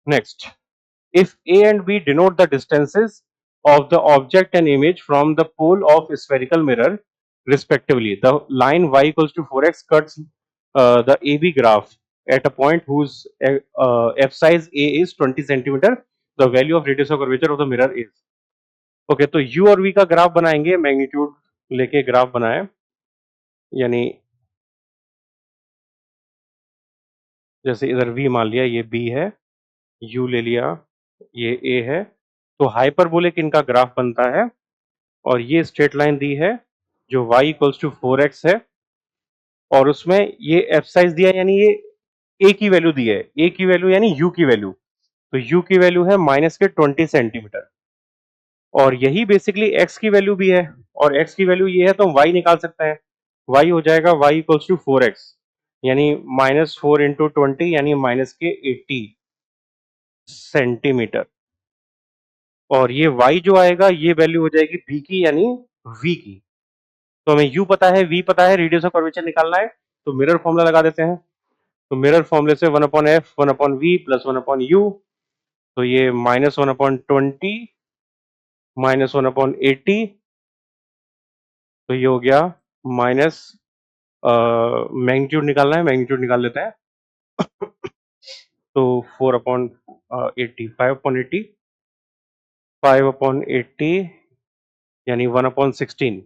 Next, if A and B denote the distances of the object and image from the pole of spherical mirror respectively, the line y equals to 4x cuts the AB graph at a point whose f size A is 20 centimeter. The value of radius of curvature of the mirror is. Okay, तो u और v का graph बनाएंगे, magnitude लेके graph बनाए, यानी जैसे इधर v मान लिया ये b है, u ले लिया ये a है, तो हाइपरबोलिक इनका ग्राफ बनता है और ये स्ट्रेट लाइन दी है जो y इक्वल्स टू 4x है और उसमें ये एफ साइज दिया यानी ये a की वैल्यू दी है, a की वैल्यू यानी u की वैल्यू, तो u की वैल्यू है माइनस के 20 सेंटीमीटर और यही बेसिकली x की वैल्यू भी है और x की वैल्यू ये है तो हम y निकाल सकते हैं, y हो जाएगा y इक्वल्स टू 4x यानी -4 इंटू 20 यानी माइनस के 80 सेंटीमीटर और ये y जो आएगा ये वैल्यू हो जाएगी b की यानी v की। तो हमें u पता है, v पता है, रेडियस ऑफ कर्वेचर निकालना है तो मिरर फॉर्मूला लगा देते हैं। तो मिरर फॉर्मूले से 1/f 1/v प्लस 1/u, तो ये -1/20 -1/80, तो ये हो गया माइनस मैग्नीट्यूड निकालना है, मैग्नीट्यूड निकाल लेते हैं तो 4/80 5/80 5/80 यानी 1/16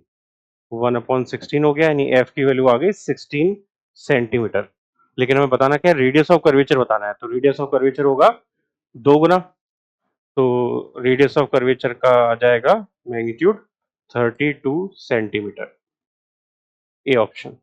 1/16 हो गया यानी f की वैल्यू आ गई 16 सेंटीमीटर। लेकिन हमें बताना क्या है, रेडियस ऑफ कर्वेचर बताना है, तो रेडियस ऑफ कर्वेचर होगा 2 गुना, तो रेडियस ऑफ कर्वेचर का आ जाएगा मैग्नीट्यूड 32 सेंटीमीटर, ए ऑप्शन।